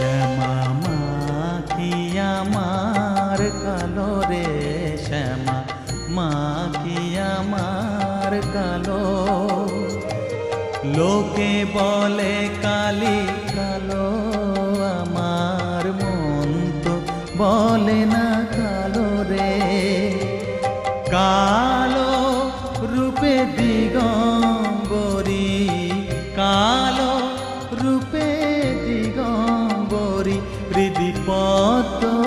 শ্যামা মা কি আমার কালো রে, শ্যামা মা কি আমার কালো। লোকে বলে কালি কালো, আমার মন তো বলে না কালো রে। কালো রূপে দিগম্বরী, কালো রূপে দিগম্বরী, হৃদি পদ্ম